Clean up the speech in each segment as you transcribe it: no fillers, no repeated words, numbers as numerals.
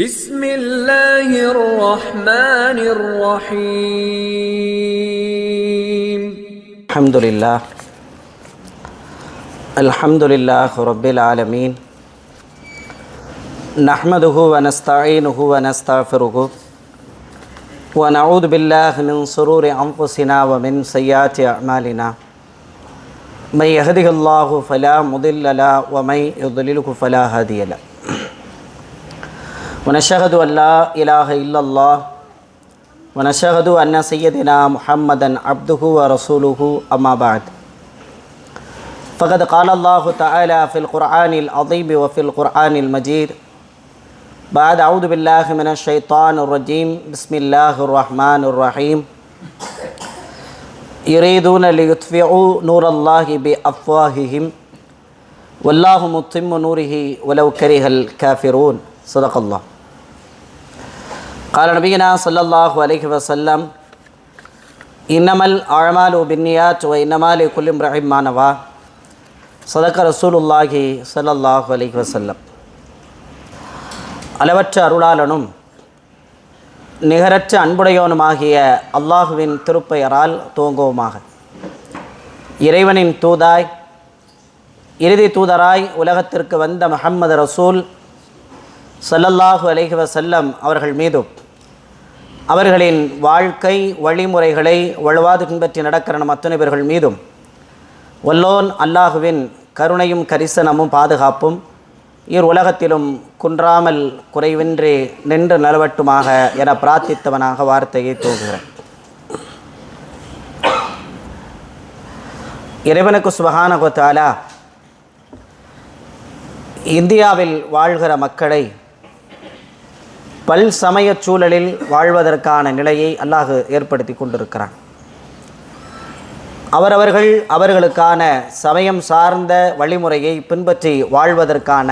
بسم الله الرحمن الرحيم الحمد لله رب العالمين نحمده ونستعينه ونستغفره ونعوذ بالله من شرور أنفسنا ومن سيئات أعمالنا من يهده الله فلا مضل له ومن يضلله فلا هادي له ونشهد أن لا إله إلا الله ونشهد أن سيدنا محمدا عبده ورسوله أما بعد فقد قال الله تعالى في القرآن العظيم وفي القرآن المجيد بعد أعوذ بالله من الشيطان الرجيم بسم الله الرحمن الرحيم يريدون ليطفئوا نور الله بأفواههم والله متم نوره ولو كره الكافرون صدق الله قال نبينا صلى الله عليه وسلم إنما الأعمال بالنيات وإنما لكل امرئ ما نوى صدق رسول الله صلى الله عليه وسلم. அளவற்ற அருளாளனும் நிகரற்ற அன்புடையவனுமாகிய அல்லாஹுவின் திருப்பெயரால் துவங்குவோமாக. இறைவனின் தூதாய் இறுதி தூதராய் உலகத்திற்கு வந்த முஹம்மது ரசூல் ஸல்லல்லாஹு அலைஹி வஸல்லம் அவர்கள் மீதும் அவர்களின் வாழ்க்கை வழிமுறைகளை வழுவாது பின்பற்றி நடக்கிற நம் அத்தனை பேர்கள் மீதும் வல்லோன் அல்லாஹுவின் கருணையும் கரிசனமும் பாதுகாப்பும் உலகத்திலும் குன்றாமல் குறைவின்றி நின்று நலவட்டுமாக என பிரார்த்தித்தவனாக வார்த்தையை தூங்குகிறேன். இறைவனுக்கு சுப்ஹானஹு வ தஆலா இந்தியாவில் வாழ்கிற மக்களை பல் சமய சூழலில் வாழ்வதற்கான நிலையை அல்லாஹ் ஏற்படுத்தி கொண்டிருக்கிறான். அவர்களுக்கான சமயம் சார்ந்த வழிமுறையை பின்பற்றி வாழ்வதற்கான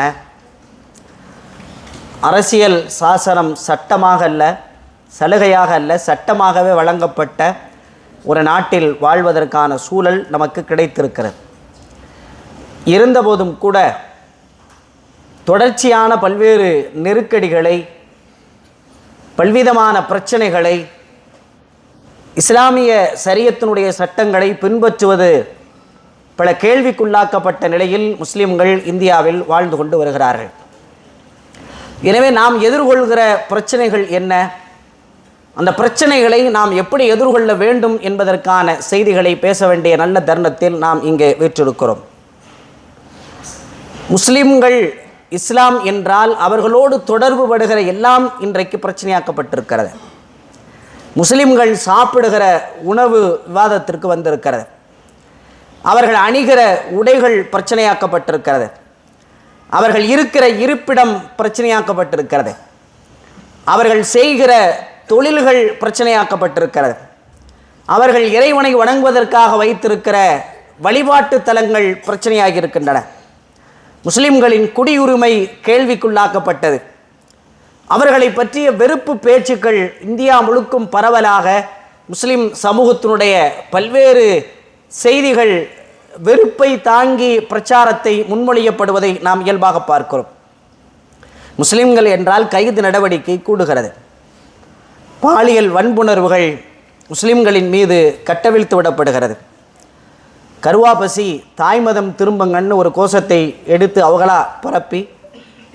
அரசியல் சாசனம் சட்டமாக அல்ல, சலுகையாக அல்ல, சட்டமாகவே வழங்கப்பட்ட ஒரு நாட்டில் வாழ்வதற்கான சூழல் நமக்கு கிடைத்திருக்கிறது. இருந்தபோதும் கூட தொடர்ச்சியான பல்வேறு நெருக்கடிகளை, பல்விதமான பிரச்சனைகளை, இஸ்லாமிய ஷரியத்தினுடைய சட்டங்களை பின்பற்றுவது பல கேள்விக்குள்ளாக்கப்பட்ட நிலையில் முஸ்லிம்கள் இந்தியாவில் வாழ்ந்து கொண்டு வருகிறார்கள். எனவே நாம் எதிர்கொள்கிற பிரச்சனைகள் என்ன, அந்த பிரச்சனைகளை நாம் எப்படி எதிர்கொள்ள வேண்டும் என்பதற்கான செய்திகளை பேச வேண்டிய நல்ல தருணத்தில் நாம் இங்கே வீற்றிருக்கிறோம். முஸ்லிம்கள் இஸ்லாம் என்றால் அவர்களோடு தொடர்பு படுகிற எல்லாம் இன்றைக்கு பிரச்சனையாக்கப்பட்டிருக்கிறது. முஸ்லிம்கள் சாப்பிடுகிற உணவு விவாதத்திற்கு வந்திருக்கிறது. அவர்கள் அணிகிற உடைகள் பிரச்சனையாக்கப்பட்டிருக்கிறது. அவர்கள் இருக்கிற இருப்பிடம் பிரச்சனையாக்கப்பட்டிருக்கிறது. அவர்கள் செய்கிற தொழில்கள் பிரச்சனையாக்கப்பட்டிருக்கிறது. அவர்கள் இறைவனை வணங்குவதற்காக வைத்திருக்கிற வழிபாட்டு தலங்கள் பிரச்சனையாகி இருக்கின்றன. முஸ்லிம்களின் குடியுரிமை கேள்விக்குள்ளாக்கப்பட்டது. அவர்களை பற்றிய வெறுப்பு பேச்சுக்கள் இந்தியா முழுக்கும் பரவலாக முஸ்லிம் சமூகத்தினுடைய பல்வேறு செய்திகள் வெறுப்பை தாங்கி பிரச்சாரத்தை முன்மொழியப்படுவதை நாம் இயல்பாக பார்க்கிறோம். முஸ்லிம்கள் என்றால் கைது நடவடிக்கை கூடுகிறது. பாலியல் வன்புணர்வுகள் முஸ்லிம்களின் மீது கட்டவிழ்த்து விடப்படுகிறது. கருவாபசி தாய்மதம் திரும்பங்கன்னு ஒரு கோஷத்தை எடுத்து அவங்களா பரப்பி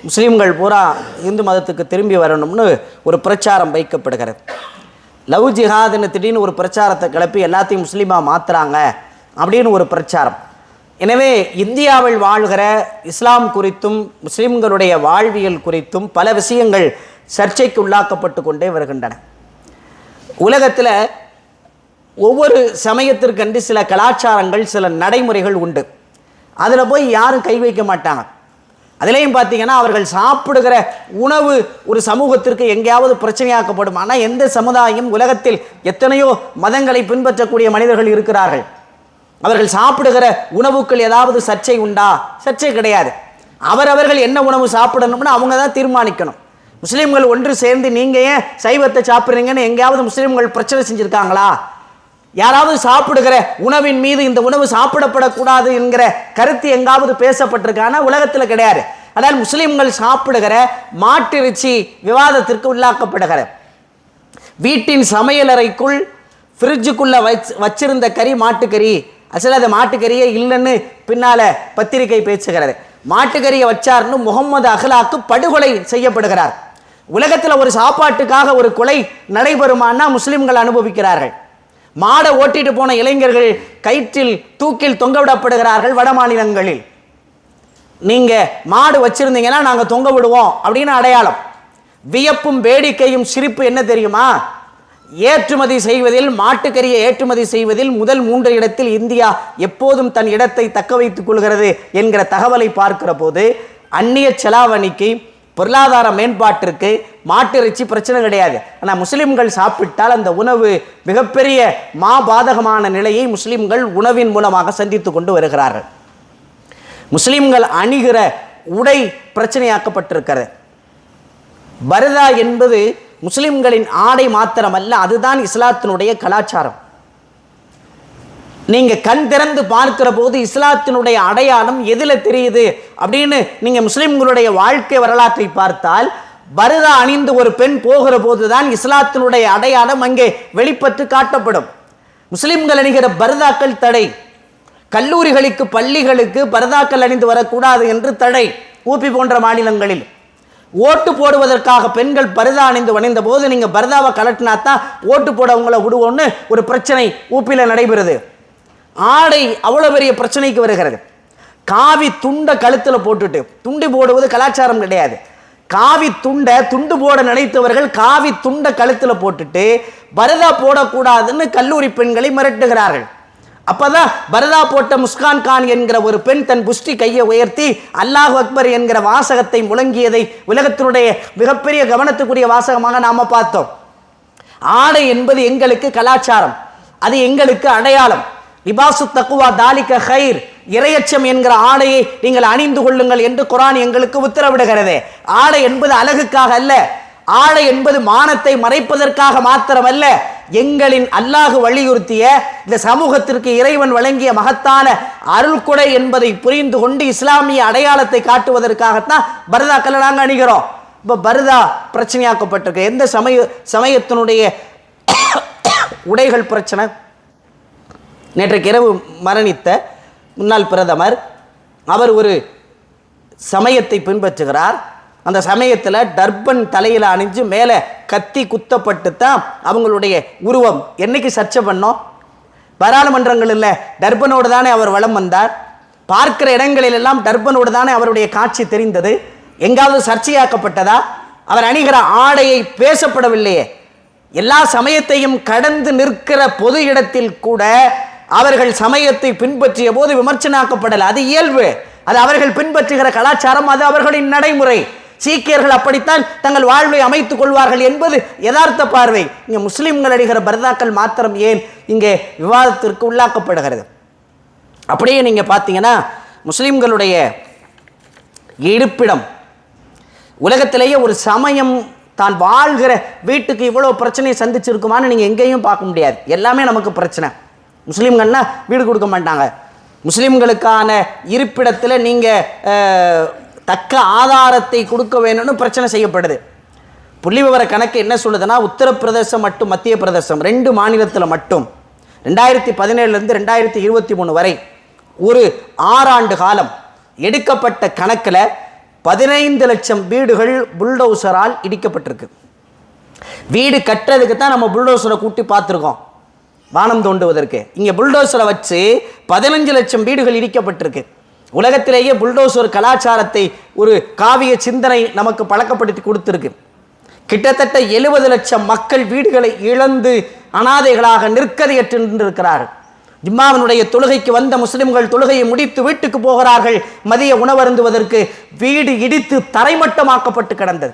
முஸ்லீம்கள் பூரா இந்து மதத்துக்கு திரும்பி வரணும்னு ஒரு பிரச்சாரம் வைக்கப்படுகிறது. லவ் ஜிஹாதுன்னு திடீர்னு ஒரு பிரச்சாரத்தை கிளப்பி எல்லாத்தையும் முஸ்லீமாக மாற்றுறாங்க அப்படின்னு ஒரு பிரச்சாரம். எனவே இந்தியாவில் வாழ்கிற இஸ்லாம் குறித்தும் முஸ்லீம்களுடைய வாழ்வியல் குறித்தும் பல விஷயங்கள் சர்ச்சைக்கு உள்ளாக்கப்பட்டு கொண்டே வருகின்றன. உலகத்தில் ஒவ்வொரு சமயத்திற்கென்று சில கலாச்சாரங்கள், சில நடைமுறைகள் உண்டு. அதில் போய் யாரும் கை வைக்க மாட்டாங்க. அதிலையும் பார்த்தீங்கன்னா அவர்கள் சாப்பிடுகிற உணவு ஒரு சமூகத்திற்கு எங்கேயாவது பிரச்சனையாக்கப்படும். ஆனால் எந்த சமுதாயம், உலகத்தில் எத்தனையோ மதங்களை பின்பற்றக்கூடிய மனிதர்கள் இருக்கிறார்கள். அவர்கள் சாப்பிடுகிற உணவுக்கள் ஏதாவது சர்ச்சை உண்டா? சர்ச்சை கிடையாது. அவரவர்கள் என்ன உணவு சாப்பிடணும்னு அவங்க தான் தீர்மானிக்கணும். முஸ்லீம்கள் ஒன்று சேர்ந்து நீங்கள் ஏன் சைவத்தை சாப்பிட்றீங்கன்னு எங்கேயாவது முஸ்லீம்கள் பிரச்சனை செஞ்சுருக்காங்களா? யாராவது சாப்பிடுகிற உணவின் மீது இந்த உணவு சாப்பிடப்படக்கூடாது என்கிற கருத்து எங்காவது பேசப்பட்டிருக்கானா? உலகத்தில் கிடையாது. ஆனால் முஸ்லிம்கள் சாப்பிடுகிற மாட்டிறைச்சி விவாதத்திற்கு உள்ளாக்கப்படுகிற வீட்டின் சமையலறைக்குள் ஃப்ரிட்ஜுக்குள்ள வச்சிருந்த கறி மாட்டுக்கறி, அசல் அது மாட்டுக்கறியே இல்லைன்னு பின்னால பத்திரிகை பேசுகிறது. மாட்டுக்கறியை வச்சார்னு முகமது அஹ்லாக்கு படுகொலை செய்யப்படுகிறார். உலகத்தில் ஒரு சாப்பாட்டுக்காக ஒரு கொலை நடைபெறுமானா முஸ்லிம்கள் அனுபவிக்கிறார்கள். மாடை ஓட்டிட்டு போன இளைஞர்கள் கயிற்றில் தூக்கில் தொங்க விடப்படுகிறார்கள் வட மாநிலங்களில். நீங்க மாடு வச்சிருந்தீங்கன்னா நாங்க தொங்க விடுவோம் அப்படின்னு அடையாளம். வியப்பும் வேடிக்கையும் சிரிப்பு என்ன தெரியுமா? ஏற்றுமதி செய்வதில், மாட்டுக்கறியை ஏற்றுமதி செய்வதில் முதல் 3 இடத்தில் இந்தியா எப்போதும் தன் இடத்தை தக்க வைத்துக் கொள்கிறது என்கிற தகவலை பார்க்கிற போது அந்நிய செலாவணிக்கு, பொருளாதார மேம்பாட்டிற்கு மாட்டிறைச்சி பிரச்சனை கிடையாது. ஆனால் முஸ்லிம்கள் சாப்பிட்டால் அந்த உணவு மிகப்பெரிய மாபாதகமான நிலையை முஸ்லிம்கள் உணவின் மூலமாக சந்தித்து கொண்டு வருகிறார்கள். முஸ்லிம்கள் அணிகிற உடை பிரச்சனையாக்கப்பட்டிருக்கிறது. பர்தா என்பது முஸ்லிம்களின் ஆடை மாத்திரமல்ல, அதுதான் இஸ்லாத்தினுடைய கலாச்சாரம். நீங்க கண் திறந்து பார்க்கிற போது இஸ்லாத்தினுடைய அடையாளம் எதுல தெரியுது அப்படின்னு நீங்க முஸ்லிம்களுடைய வாழ்க்கை வரலாற்றை பார்த்தால், பர்தா அணிந்து ஒரு பெண் போகிற போதுதான் இஸ்லாத்தினுடைய அடையாளம் அங்கே வெளிப்பட்டு காட்டப்படும். முஸ்லிம்கள் அணிகிற பர்தாக்கள் தடை. கல்லூரிகளுக்கு, பள்ளிகளுக்கு பர்தாக்கள் அணிந்து வரக்கூடாது என்று தடை. ஊபி போன்ற மாநிலங்களில் ஓட்டு போடுவதற்காக பெண்கள் பர்தா அணிந்து வணிந்த போது நீங்க பர்தாவை கலட்டினாத்தான் ஓட்டு போட அவங்கள விடுவோம்னு ஒரு பிரச்சனை ஊப்பில நடைபெறுது. ஆடை அவ்வளவு பெரிய பிரச்சனைக்கு வருகிறது. காவி துண்டை கழுத்துல போட்டுட்டு, துண்டு போடுவது கலாச்சாரம் கிடையாது. காவி துண்டு போட நினைத்தவர்கள் காவி துண்டை கழுத்துல போட்டுட்டு பர்தா போடக்கூடாதுன்னு கல்லூரி பெண்களை மிரட்டுகிறார்கள். அப்பதான் பர்தா போட்ட முஸ்கான் கான் என்கிற ஒரு பெண் தன் புஷ்டி கையை உயர்த்தி அல்லாஹ் அக்பர் என்கிற வாசகத்தை முழங்கியதை உலகத்தினுடைய மிகப்பெரிய கவனத்துக்குரிய வாசகமாக நாம பார்த்தோம். ஆடை என்பது எங்களுக்கு கலாச்சாரம், அது எங்களுக்கு அடையாளம். லிபாசு தக்குவா தாலிக ஹைர், இரையச்சம் என்கிற ஆடையை நீங்கள் அணிந்து கொள்ளுங்கள் என்று குர்ஆன் எங்களுக்கு உத்தரவிடுகிறது. ஆடை என்பது அழகுக்காக அல்ல, ஆடை என்பது மானத்தை மறைப்பதற்காக மாத்திரமல்ல, எங்களின் அல்லாஹ் வலியுறுத்திய இந்த சமூகத்திற்கு இறைவன் வழங்கிய மகத்தான அருள்கொடை என்பதை புரிந்து கொண்டு இஸ்லாமிய அடையாளத்தை காட்டுவதற்காகத்தான் பர்தாக்களை நாங்கள் அணிகிறோம். இப்போ பர்தா பிரச்சனையாக்கப்பட்டிருக்கு. எந்த சமயத்தினுடைய உடைகள் பிரச்சனை? நேற்றைக்கு இரவு மரணித்த முன்னாள் பிரதமர் அவர் ஒரு சமயத்தை பின்பற்றுகிறார். அந்த சமயத்தில் டர்பன் தலையில் அணிஞ்சு மேலே கத்தி குத்தப்பட்டு தான் அவங்களுடைய உருவம். என்னைக்கு சர்ச்சை பண்ணோம்? பாராளுமன்றங்களில் டர்பனோடு தானே அவர் வலம் வந்தார். பார்க்கிற இடங்களிலெல்லாம் டர்பனோடு தானே அவருடைய காட்சி தெரிந்தது. எங்காவது சர்ச்சையாக்கப்பட்டதா? அவர் அணிகிற ஆடையை பேசப்படவில்லையே. எல்லா சமயத்தையும் கடந்து நிற்கிற பொது இடத்தில் கூட அவர்கள் சமயத்தை பின்பற்றிய போது விமர்சனாக்கப்படலை. அது இயல்பு, அது அவர்கள் பின்பற்றுகிற கலாச்சாரம், அது அவர்களின் நடைமுறை. சீக்கியர்கள் அப்படித்தான் தங்கள் வாழ்வை அமைத்துக் கொள்வார்கள் என்பது யதார்த்த பார்வை. இங்கே முஸ்லிம்கள் அணிகிற பர்தாக்கள் மாத்திரம் ஏன் இங்கே விவாதத்திற்கு உள்ளாக்கப்படுகிறது? அப்படியே நீங்க பார்த்தீங்கன்னா முஸ்லிம்களுடைய இருப்பிடம், உலகத்திலேயே ஒரு சமயம் தான் வாழ்கிற வீட்டுக்கு இவ்வளோ பிரச்சனையை சந்திச்சிருக்குமான்னு நீங்கள் எங்கேயும் பார்க்க முடியாது. எல்லாமே நமக்கு பிரச்சனை. முஸ்லீம்கள்னா வீடு கொடுக்க மாட்டாங்க. முஸ்லீம்களுக்கான இருப்பிடத்தில் நீங்கள் தக்க ஆதாரத்தை கொடுக்க வேணும்னு பிரச்சனை செய்யப்படுது. புள்ளி விவர கணக்கு என்ன சொல்லுதுன்னா, உத்தரப்பிரதேசம் மற்றும் மத்திய பிரதேசம் 2 மாநிலத்தில் மட்டும் 2017 2023 வரை ஒரு 6 ஆண்டு காலம் எடுக்கப்பட்ட கணக்கில் 15 லட்சம் வீடுகள் புல்டோசரால் இடிக்கப்பட்டிருக்கு. வீடு கட்டுறதுக்கு தான் நம்ம புல்டோசரை கூட்டி பார்த்துருக்கோம், வானம் தோண்டுவதற்கு. இங்கே புல்டோசரை வச்சு 15 லட்சம் வீடுகள் இடிக்கப்பட்டிருக்கு. உலகத்திலேயே புல்டோசர் கலாச்சாரத்தை ஒரு காவிய சிந்தனை நமக்கு பழக்கப்படுத்தி கொடுத்துருக்கு. கிட்டத்தட்ட 70 லட்சம் மக்கள் வீடுகளை இழந்து அனாதைகளாக நிற்கதையற்று நின்றிருக்கிறார்கள். ஜும்மாவினுடைய தொழுகைக்கு வந்த முஸ்லிம்கள் தொழுகையை முடித்து வீட்டுக்கு போகிறார்கள். மதிய உணவருந்துவதற்கு வீடு இடித்து தரைமட்டமாக்கப்பட்டு கிடந்தது.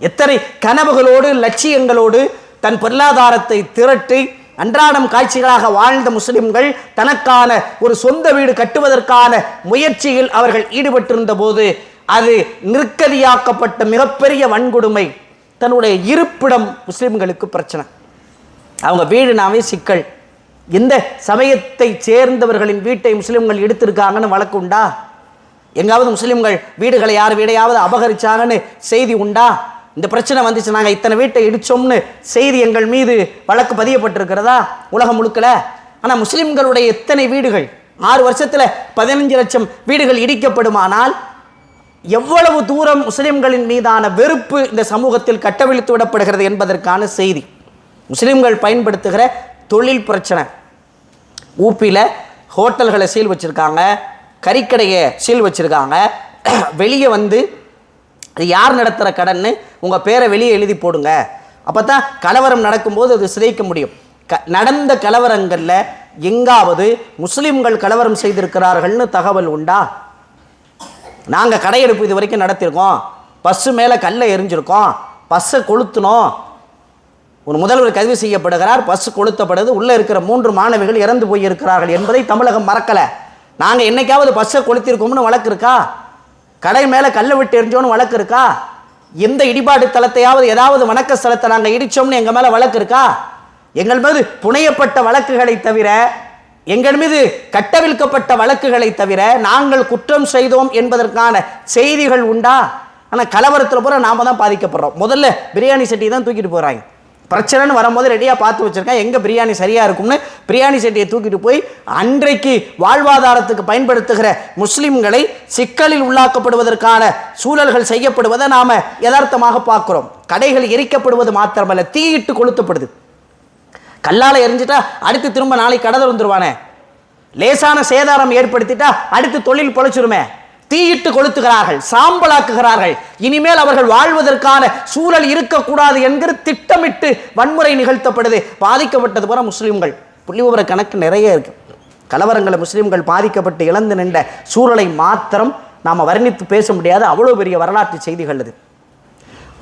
எத்தனை கனவுகளோடு லட்சியங்களோடு தன் பொருளாதாரத்தை திரட்டி அன்றாடம் காட்சிகளாக வாழ்ந்த முஸ்லிம்கள் தனக்கான ஒரு சொந்த வீடு கட்டுவதற்கான முயற்சியில் அவர்கள் ஈடுபட்டிருந்த போது அது நிற்கதியாக்கப்பட்ட மிகப்பெரிய வன்கொடுமை. தன்னுடைய இருப்பிடம் முஸ்லிம்களுக்கு பிரச்சனை. அவங்க வீடுனாவே சிக்கல். எந்த சமயத்தை சேர்ந்தவர்களின் வீட்டை முஸ்லிம்கள் எடுத்திருக்காங்கன்னு வழக்கு உண்டா? எங்காவது முஸ்லீம்கள் வீடுகளை யார் வீடையாவது அபகரிச்சாங்கன்னு செய்தி உண்டா? இந்த பிரச்சனை வந்துச்சு, நாங்கள் இத்தனை வீட்டை இடிச்சோம்னு செய்தி எங்கள் மீது வழக்கு பதியப்பட்டிருக்கிறதா உலகம் முழுக்கல? ஆனால் முஸ்லீம்களுடைய எத்தனை வீடுகள் 6 வருஷத்தில் 15 லட்சம் வீடுகள் இடிக்கப்படுமானால் எவ்வளவு தூரம் முஸ்லிம்களின் மீதான வெறுப்பு இந்த சமூகத்தில் கட்டவிழ்த்து விடப்படுகிறது என்பதற்கான செய்தி. முஸ்லிம்கள் பயன்படுத்துகிற தொழில் பிரச்சனை. ஊப்பியில் ஹோட்டல்களை சீல் வச்சுருக்காங்க, கறிக்கடையை சீல் வச்சுருக்காங்க. வெளியே வந்து அது யார் நடத்துகிற கடன்னு உங்கள் பேரை வெளியே எழுதி போடுங்க, அப்போ தான் கலவரம் நடக்கும்போது அது சிதைக்க முடியும். நடந்த கலவரங்களில் எங்காவது முஸ்லீம்கள் கலவரம் செய்திருக்கிறார்கள்னு தகவல் உண்டா? நாங்கள் கடையெடுப்பு இது வரைக்கும் நடத்தியிருக்கோம், பஸ்ஸு மேலே கல்லை எரிஞ்சிருக்கோம், பஸ்ஸை கொளுத்தினோம். ஒரு முதல்வர் கைது செய்யப்படுகிறார், பஸ் கொளுத்தப்படுது, உள்ளே இருக்கிற 3 மாணவிகள் இறந்து போயிருக்கிறார்கள் என்பதை தமிழகம் மறக்கலை. நாங்கள் என்னைக்காவது பஸ்ஸை கொளுத்திருக்கோம்னு வழக்கு இருக்கா? கடை மேலே கல்லை விட்டு எரிஞ்சோன்னு வழக்கு இருக்கா? எந்த இடிபாடு தளத்தையாவது ஏதாவது வணக்க ஸ்தலத்தை நாங்கள் இடித்தோம்னு எங்கள் மேலே வழக்கு இருக்கா? எங்கள் மீது புனையப்பட்ட வழக்குகளை தவிர, எங்கள் மீது கட்டவிழ்க்கப்பட்ட வழக்குகளை தவிர நாங்கள் குற்றம் செய்தோம் என்பதற்கான செய்திகள் உண்டா? ஆனால் கலவரத்தில் பூரா நாம் தான் பாதிக்கப்படுறோம். முதல்ல பிரியாணி சட்டியை தான் தூக்கிட்டு போகிறாங்க. பிரச்சனைன்னு வரும்போது ரெடியாக பார்த்து வச்சுருக்கேன், எங்கே பிரியாணி சரியாக இருக்கும்னு பிரியாணி சட்டியை தூக்கிட்டு போய் அன்றைக்கு வாழ்வாதாரத்துக்கு பயன்படுத்துகிற முஸ்லீம்களை சிக்கலில் உள்ளாக்கப்படுவதற்கான சூழல்கள் செய்யப்படுவதை நாம் யதார்த்தமாக பார்க்குறோம். கடைகள் எரிக்கப்படுவது மாத்திரமல்ல, தீயிட்டு கொளுத்தப்படுது. கல்லால் எரிஞ்சிட்டா அடுத்து திரும்ப நாளைக்கு கடை திறந்துருவானே, லேசான சேதாரம் ஏற்படுத்திட்டா அடுத்து தொழில் பொழைச்சிருமே. தீயிட்டு கொளுத்துகிறார்கள், சாம்பலாக்குகிறார்கள். இனிமேல் அவர்கள் வாழ்வதற்கான சூழல் இருக்கக்கூடாது என்கிற திட்டமிட்டு வன்முறை நிகழ்த்தப்படுது. பாதிக்கப்பட்டது போல முஸ்லீம்கள். புள்ளிவிவர கணக்கு நிறைய இருக்கு. கலவரங்களை முஸ்லீம்கள் பாதிக்கப்பட்டு இழந்து நின்ற சூழலை மாத்திரம் நாம் வர்ணித்து பேச முடியாத அவ்வளோ பெரிய வரலாற்று செய்திகள் இது.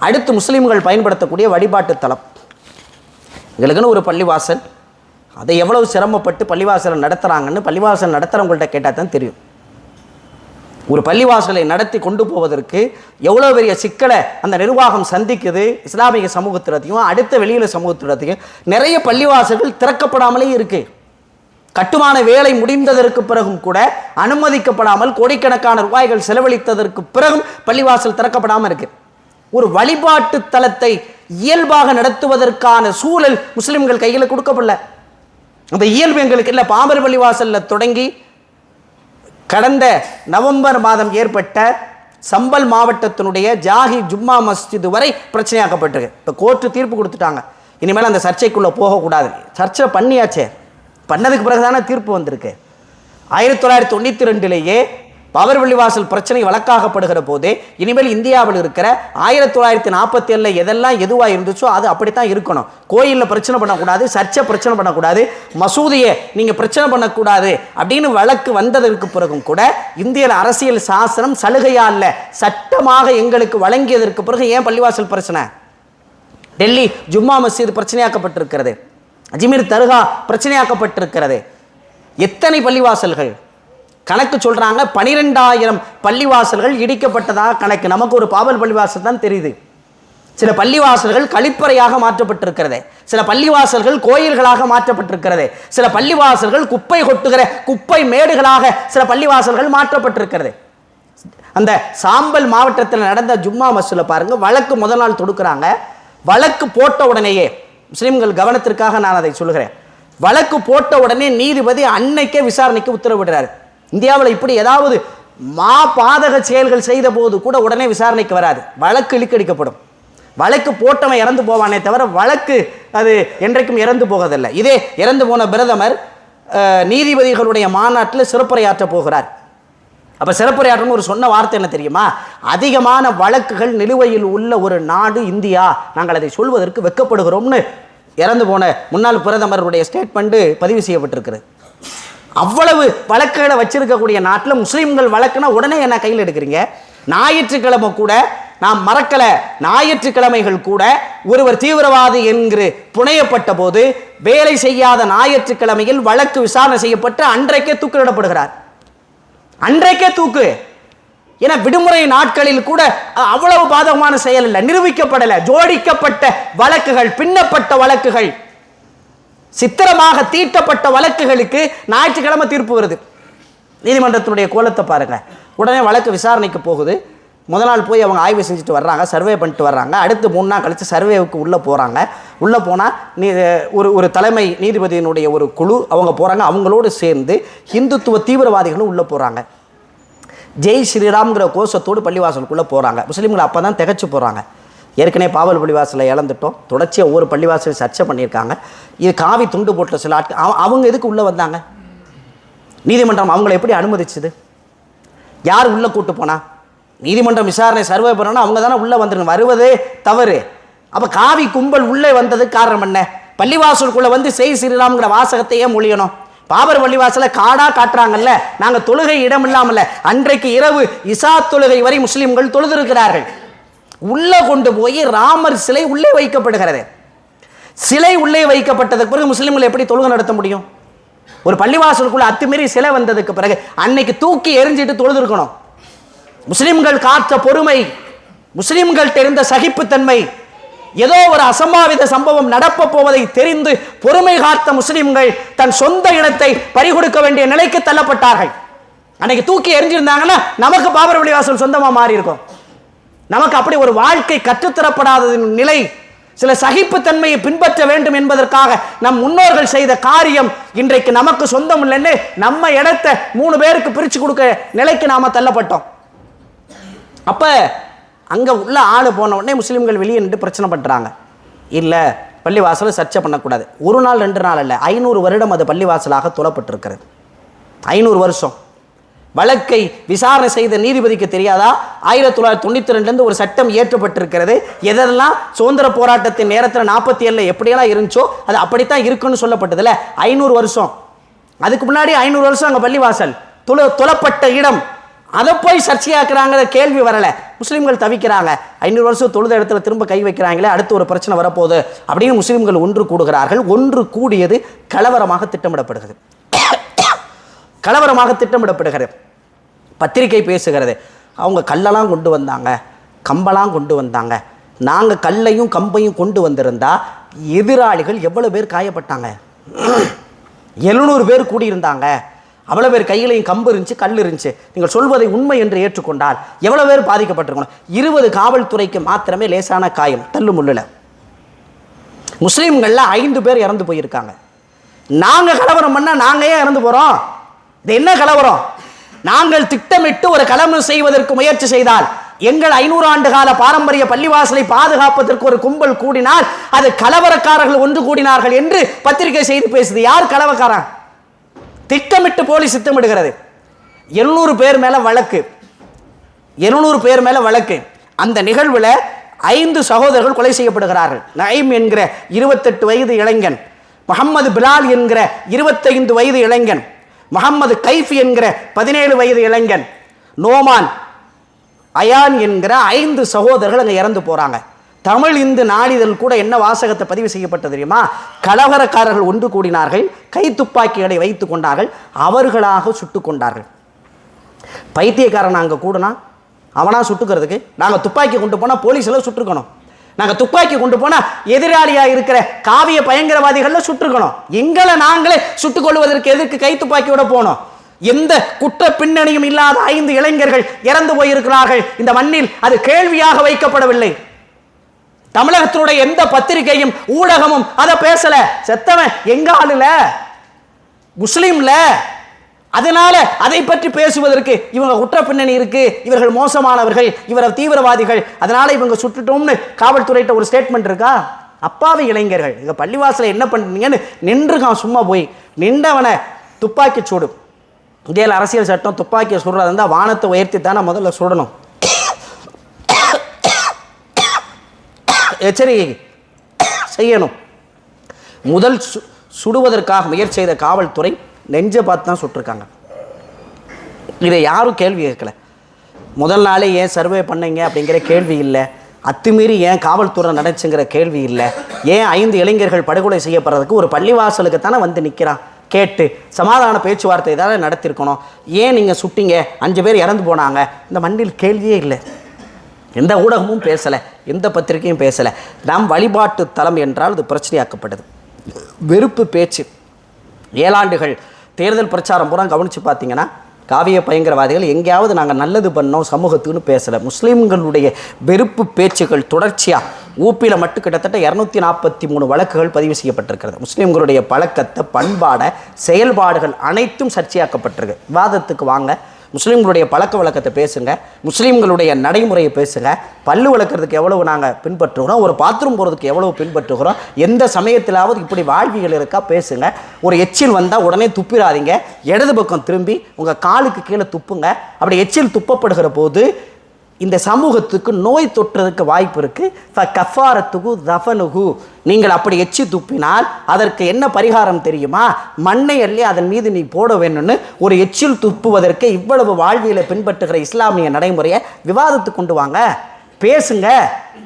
அடுத்து முஸ்லீம்கள் பயன்படுத்தக்கூடிய வழிபாட்டு தலம். எங்களுக்குன்னு ஒரு பள்ளிவாசல், அதை எவ்வளவு சிரமப்பட்டு பள்ளிவாசலை நடத்துகிறாங்கன்னு பள்ளிவாசல் நடத்துகிறவங்கள்ட்ட கேட்டால் தான் தெரியும். ஒரு பள்ளிவாசலை நடத்தி கொண்டு போவதற்கு எவ்வளோ பெரிய சிக்கலை அந்த நிர்வாகம் சந்திக்குது. இஸ்லாமிய சமூகத்திடத்தையும் அடுத்த வெளியில சமூகத்திடத்தையும் நிறைய பள்ளிவாசல்கள் திறக்கப்படாமலே இருக்குது. கட்டுமான வேலை முடிந்ததற்கு பிறகும் கூட அனுமதிக்கப்படாமல் கோடிக்கணக்கான ரூபாய்கள் செலவழித்ததற்கு பிறகும் பள்ளிவாசல் திறக்கப்படாமல் இருக்கு. ஒரு வழிபாட்டு தலத்தை இயல்பாக நடத்துவதற்கான சூழல் முஸ்லிம்கள் கையில் கொடுக்கப்படல. அந்த இயல்பு எங்களுக்கு இல்லை. பாம்பர் பள்ளிவாசலில் தொடங்கி கடந்த நவம்பர் மாதம் ஏற்பட்ட சம்பல் மாவட்டத்தினுடைய ஜாகி ஜும்மா மஸ்ஜித் வரை பிரச்சனையாக்கப்பட்டிருக்கு. இப்போ கோர்ட்டு தீர்ப்பு கொடுத்துட்டாங்க, இனிமேல் அந்த சர்ச்சைக்குள்ளே போகக்கூடாது. சர்ச்சை பண்ணியாச்சே, பண்ணதுக்கு பிறகு தானே தீர்ப்பு வந்திருக்கு. 1992 பாபர் பள்ளிவாசல் பிரச்சனை வழக்காகப்படுகிற போதே இனிமேல் இந்தியாவில் இருக்கிற 1947 எதெல்லாம் எதுவாக இருந்துச்சோ அது அப்படித்தான் இருக்கணும். கோயிலில் பிரச்சனை பண்ணக்கூடாது, சர்ச்சை பிரச்சனை பண்ணக்கூடாது, மசூதியை நீங்கள் பிரச்சனை பண்ணக்கூடாது அப்படின்னு வழக்கு வந்ததற்கு பிறகும் கூட இந்திய அரசியல் சாசனம் சலுகையா இல்லை, சட்டமாக எங்களுக்கு வழங்கியதற்கு பிறகு ஏன் பள்ளிவாசல் பிரச்சனை? டெல்லி ஜும்மா மஸ்ஜித் பிரச்சனையாக்கப்பட்டிருக்கிறது, அஜ்மீர் தர்கா பிரச்சனையாக்கப்பட்டிருக்கிறது. எத்தனை பள்ளிவாசல்கள் கணக்கு சொல்றாங்க? 12,000 பள்ளிவாசல்கள் இடிக்கப்பட்டதாக கணக்கு. நமக்கு ஒரு பாபர் பள்ளிவாசல் தான் தெரியுது. சில பள்ளிவாசல்கள் கழிப்பறையாக மாற்றப்பட்டிருக்கிறது, சில பள்ளிவாசல்கள் கோயில்களாக மாற்றப்பட்டிருக்கிறது, சில பள்ளிவாசல்கள் குப்பை கொட்டுகிற குப்பை மேடுகளாக சில பள்ளிவாசல்கள் மாற்றப்பட்டிருக்கிறது. அந்த சாம்பல் மாவட்டத்தில் நடந்த ஜும்மா மஸ்ஜிதில் பாருங்க, வழக்கு முதல் நாள் தொடுக்கிறாங்க. வழக்கு போட்ட உடனேயே, முஸ்லிம்கள் கவனத்திற்காக நான் அதை சொல்கிறேன், வழக்கு போட்ட உடனே நீதிபதி அன்னைக்கே விசாரணைக்கு உத்தரவிடுறாரு. இந்தியாவில் இப்படி ஏதாவது பாதக செயல்கள் செய்த போது கூட உடனே விசாரணைக்கு வராது, வழக்கு இழுக்கடிக்கப்படும். வழக்கு போட்டவன் இறந்து போவானே தவிர வழக்கு அது என்றைக்கும் இறந்து போவதில்லை. இதே இறந்து போன பிரதமர் நீதிபதிகளுடைய மாநாட்டில் சிறப்புரையாற்ற போகிறார். அப்போ சிறப்புரையாற்றணும் ஒரு சொன்ன வார்த்தை என்ன தெரியுமா? அதிகமான வழக்குகள் நிலுவையில் உள்ள ஒரு நாடு இந்தியா, நாங்கள் அதை சொல்வதற்கு வெட்கப்படுகிறோம்னு இறந்து போன முன்னாள் பிரதமருடைய ஸ்டேட்மெண்ட் பதிவு செய்யப்பட்டிருக்கிறது. அவ்வளவு வழக்குகளை வச்சிருக்கக்கூடிய நாட்டில் முஸ்லீம்கள் வழக்குனா உடனே என்ன கையில் எடுக்கிறீங்க? ஞாயிற்றுக்கிழமை கூட நாம் மறக்கல, ஞாயிற்றுக்கிழமைகள் கூட ஒருவர் தீவிரவாதி என்று புனையப்பட்ட போது வேலை செய்யாத ஞாயிற்றுக்கிழமையில் வழக்கு விசாரணை செய்யப்பட்டு அன்றைக்கே தூக்கிலிடப்படுகிறார். அன்றைக்கே தூக்கு. ஏன்னா விடுமுறை நாட்களில் கூட அவ்வளவு பாதகமான செயல் இல்லை, நிரூபிக்கப்படலை. ஜோடிக்கப்பட்ட வழக்குகள், பின்னப்பட்ட வழக்குகள், சித்திரமாக தீட்டப்பட்ட வழக்குகளுக்கு ஞாயிற்றுக்கிழமை தீர்ப்பு வருது. நீதிமன்றத்தினுடைய கோலத்தை பாருங்க. உடனே வழக்கு விசாரணைக்கு போகுது. முதல் நாள் போய் அவங்க ஆய்வு செஞ்சுட்டு வர்றாங்க, சர்வே பண்ணிட்டு வர்றாங்க. அடுத்து 3 நாள் கழித்து சர்வேவுக்கு உள்ளே போகிறாங்க. உள்ளே போனால் ஒரு தலைமை நீதிபதியினுடைய ஒரு குழு அவங்க போகிறாங்க. அவங்களோடு சேர்ந்து இந்துத்துவ தீவிரவாதிகளும் உள்ளே போகிறாங்க. ஜெய் ஸ்ரீராம்ங்கிற கோஷத்தோடு பள்ளிவாசலுக்குள்ளே போகிறாங்க. முஸ்லீம்கள் அப்போ தான் திகச்சு போகிறாங்க. ஏற்கனவே பாவல் பள்ளிவாசலை இழந்துட்டோம், தொடர்ச்சியாக ஒவ்வொரு பள்ளிவாசலையும் சர்ச்சை பண்ணியிருக்காங்க. இது காவி துண்டு போட்ட சில ஆட்கள் அவங்க எதுக்கு உள்ளே வந்தாங்க? நீதிமன்றம் அவங்களை எப்படி அனுமதிச்சுது? யார் உள்ளே கூட்டு போனா? நீதிமன்றம் விசாரணை சர்வே பண்ணணும், அவங்க தானே உள்ளே வந்துருங்க, வருவதே தவறு. அப்போ காவி கும்பல் உள்ளே வந்ததுக்கு காரணம் என்ன? பள்ளிவாசலுக்குள்ளே வந்து செய் ஸ்ரீராம்ங்கிற வாசகத்தையே மொழியணும். பாபர் பள்ளிவாசலை காடா காட்டுறாங்கல்ல, நாங்கள் தொழுகை இடம் இல்லாமல்ல, அன்றைக்கு இரவு இசா தொழுகை வரை முஸ்லீம்கள் தொழுதிருக்கிறார்கள். உள்ளே கொண்டு போய் ராமர் சிலை உள்ளே வைக்கப்படுகிறது. சிலை உள்ளே வைக்கப்பட்டதுக்கு பிறகு முஸ்லீம்கள் எப்படி தொழுகை நடத்த முடியும்? ஒரு பள்ளிவாசலுக்குள்ள அத்துமீறி சிலை வந்ததுக்கு பிறகு அன்னைக்கு தூக்கி எரிஞ்சிட்டு தொழுதுருக்கணும். முஸ்லிம்கள் காத்த பொறுமை, முஸ்லிம்கள் தெரிந்த சகிப்புத்தன்மை, ஏதோ ஒரு அசம்பாவித சம்பவம் நடப்ப போவதை தெரிந்து பொறுமை காத்த முஸ்லிம்கள் தன் சொந்த இடத்தை பறிகொடுக்க வேண்டிய நிலைக்கு தள்ளப்பட்டார்கள். அன்னைக்கு தூக்கி எரிஞ்சிருந்தாங்கன்னா நமக்கு பாபர் பள்ளிவாசல் சொந்தமா மாறி இருக்கும். நமக்கு அப்படி ஒரு வாழ்க்கை கற்றுத்தரப்படாத நிலை. சில சகிப்புத்தன்மையை பின்பற்ற வேண்டும் என்பதற்காக நம் முன்னோர்கள் செய்த காரியம் இன்றைக்கு நமக்கு சொந்தம் இல்லைன்னு நம்ம இடத்தை 3 பேருக்கு பிரித்து கொடுக்க நிலைக்கு நாம தள்ளப்பட்டோம். அப்ப அங்க உள்ள ஆளு போன உடனே முஸ்லிம்கள் வெளியே நின்று பிரச்சனை பண்றாங்க. இல்ல, பள்ளிவாசலை சர்ச்சை பண்ணக்கூடாது. 1 நாள் 2 நாள் அல்ல, 500 வருடம் அது பள்ளிவாசலாக தொழப்பட்டிருக்கிறது. 500 வருஷம் வழக்கை விசாரணை செய்த நீதிபதிக்கு தெரியாதா? 1992 ஒரு சட்டம் இயற்றப்பட்டிருக்கிறது. எதெல்லாம் சுதந்திர போராட்டத்தின் நேரத்தில் 47 எப்படியெல்லாம் இருந்துச்சோ அது அப்படித்தான் இருக்குன்னு சொல்லப்பட்டதுல 500 வருஷம். அதுக்கு முன்னாடி 500 வருஷம் அங்கே பள்ளிவாசல் தொழப்பட்ட இடம். அதை போய் சர்ச்சையாக்குறாங்கிற கேள்வி வரல. முஸ்லீம்கள் தவிக்கிறாங்க. 500 வருஷம் தொழுத இடத்துல திரும்ப கை வைக்கிறாங்களே, அடுத்து ஒரு பிரச்சனை வரப்போகுது அப்படின்னு முஸ்லீம்கள் ஒன்று கூடுகிறார்கள். ஒன்று கூடியது கலவரமாக திட்டமிடப்படுகிறது. கலவரமாக திட்டமிடப்படுகிறது. பத்திரிகை பேசுகிறது. அவங்க கல்லெல்லாம் கொண்டு வந்தாங்க, கம்பெல்லாம் கொண்டு வந்தாங்க. நாங்கள் கல்லையும் கம்பையும் கொண்டு வந்திருந்தா எதிராளிகள் எவ்வளவு பேர் காயப்பட்டாங்க? 700 பேர் கூடியிருந்தாங்க. அவ்வளோ பேர் கையிலையும் கம்பு இருந்துச்சு, கல் இருந்துச்சு. நீங்கள் சொல்வதை உண்மை என்று ஏற்றுக்கொண்டால் எவ்வளோ பேர் பாதிக்கப்பட்டிருக்கணும்? 20 காவல்துறைக்கு மாத்திரமே லேசான காயம் தள்ளு முள்ளில். முஸ்லீம்களில் 5 பேர் இறந்து போயிருக்காங்க. நாங்கள் கலவரம் பண்ணால் நாங்கள் ஏன் இறந்து போகிறோம்? இது என்ன கலவரம்? நாங்கள் திட்டமிட்டு ஒரு கலவரம் செய்வதற்கு முயற்சி செய்தால், எங்கள் 500 ஆண்டு கால பாரம்பரிய பள்ளிவாசலை பாதுகாப்பதற்கு ஒரு கும்பல் கூடினால் அது கலவரக்காரர்கள் ஒன்று கூடினார்கள் என்று பத்திரிகை செய்தி பேசுது. யார் கலவரக்காரன்? திட்டமிட்டு போலீஸ் திட்டமிடுகிறது. 700 பேர் மேல வழக்கு. 700 பேர் மேல வழக்கு. அந்த நிகழ்வில் 5 சகோதரர்கள் கொலை செய்யப்படுகிறார்கள். நயீம் என்கிற 28 வயது இளைஞன், முகமது பிலால் என்கிற 25 வயது இளைஞன், முகமது கைஃப் என்கிற 17 வயது இளைஞன், நோமான், அயான் என்கிற 5 சகோதரர்கள் அங்கே இறந்து போறாங்க. தமிழ் இந்து நாளிதழ் கூட என்ன வாசகத்தை பதிவு செய்யப்பட்டது தெரியுமா? கலவரக்காரர்கள் ஒன்று கூடினார்கள், கை துப்பாக்கிகளை வைத்துக் கொண்டார்கள், அவர்களாக சுட்டுக் கொண்டார்கள். பைத்தியக்காரன் அங்கே கூடனா அவனா சுட்டுக்கிறதுக்கு? நாங்கள் துப்பாக்கி கொண்டு போனால் போலீஸில் சுட்டுருக்கணும். நாங்கள் துப்பாக்கி கொண்டு போனால் எதிராளியாக இருக்கிற காவிய பயங்கரவாதிகளில் சுட்டுருக்கணும். எங்களை நாங்களே சுட்டுக் கொள்வதற்கு எதற்கு கை துப்பாக்கியோட போனோம்? எந்த குற்ற பின்னணியும் இல்லாத 5 இளைஞர்கள் இறந்து போயிருக்கிறார்கள் இந்த மண்ணில். அது கேள்வியாக வைக்கப்படவில்லை. தமிழகத்தினுடைய எந்த பத்திரிகையும் ஊடகமும் அதை பேசல. செத்தவன் எங்க ஆளுல, முஸ்லீம்ல. அதனால அதை பற்றி பேசுவதற்கு இவங்க குற்ற பின்னணி இருக்கு, இவர்கள் மோசமானவர்கள், இவர் தீவிரவாதிகள், அதனால இவங்க சுட்டுட்டோம்னு காவல்துறையிட்ட ஒரு ஸ்டேட்மெண்ட் இருக்கா? அப்பாவி இளைஞர்கள் எங்க பள்ளிவாசல என்ன பண்ணீங்கன்னு நின்றுக்கான். சும்மா போய் நின்றவனை துப்பாக்கி சூடு. இந்தியாவில் அரசியல் சட்டம் துப்பாக்கியை சுடுறது இருந்தால் வானத்தை உயர்த்தி தானே முதல்ல சுடணும். எச்சரிக்கை செய்யணும். முதல் சுடுவதற்காக முயற்சி செய்த காவல்துறை நெஞ்சை பார்த்து தான் சுட்டிருக்காங்க. இதை யாரும் கேள்வி கேட்கல. முதல் நாளே ஏன் சர்வே பண்ணீங்க அப்படிங்கிற கேள்வி இல்லை. அத்துமீறி ஏன் காவல்துறை நடச்சுங்கிற கேள்வி இல்லை. ஏன் 5 இளைஞர்கள் படுகொலை செய்யப்படுறதுக்கு ஒரு பள்ளிவாசலுக்கு தானே வந்து நிற்கிறான் கேட்டு சமாதான பேச்சுவார்த்தை தானே நடத்திருக்கணும். ஏன் நீங்கள் சுட்டிங்க, 5 பேர் இறந்து போனாங்க? இந்த மண்ணில் கேள்வியே இல்லை. எந்த ஊடகமும் பேசலை, எந்த பத்திரிகையும் பேசலை. நம் வழிபாட்டு தலம் என்றால் அது பிரச்சனையாக்கப்பட்டது. வெறுப்பு பேச்சு. 7 ஆண்டுகள் தேர்தல் பிரச்சாரம் பூரா கவனித்து பார்த்தீங்கன்னா காவிய பயங்கரவாதிகள் எங்கேயாவது நாங்கள் நல்லது பண்ணோம் சமூகத்துக்குன்னு பேசலை. முஸ்லீம்களுடைய வெறுப்பு பேச்சுகள் தொடர்ச்சியாக ஊப்பியில் மட்டும் கிட்டத்தட்ட 243 வழக்குகள் பதிவு செய்யப்பட்டிருக்கிறது. முஸ்லீம்களுடைய பழக்கத்தை, பண்பாடை, செயல்பாடுகள் அனைத்தும் சர்ச்சையாக்கப்பட்டிருக்கு. விவாதத்துக்கு வாங்க, முஸ்லீம்களுடைய பழக்க வழக்கத்தை பேசுங்க, முஸ்லீம்களுடைய நடைமுறையை பேசுங்க. பல்லு வளர்க்குறதுக்கு எவ்வளவு நாங்கள் பின்பற்றுகிறோம், ஒரு பாத்ரூம் போகிறதுக்கு எவ்வளவு பின்பற்றுகிறோம், எந்த சமயத்திலாவது இப்படி வாழ்வியல் இருக்கா பேசுங்க. ஒரு எச்சில் வந்தால் உடனே துப்பிடாதீங்க, இடது பக்கம் திரும்பி உங்கள் காலுக்கு கீழே துப்புங்க. அப்படி எச்சில் துப்பப்படுகிற போது இந்த சமூகத்துக்கு நோய் தொற்றுறதுக்கு வாய்ப்பு இருக்குது. கஃபாரத்துகு தஃபனுகு, நீங்கள் அப்படி எச்சி துப்பினால் அதற்கு என்ன பரிகாரம் தெரியுமா? மண்ணை அள்ளி அதன் மீது நீ போட வேணும்னு. ஒரு எச்சில் துப்புவதற்கு இவ்வளவு வாழ்வியலை பின்பற்றுகிற இஸ்லாமிய நடைமுறையை விவாதத்துக்கு கொண்டு வாங்க, பேசுங்க.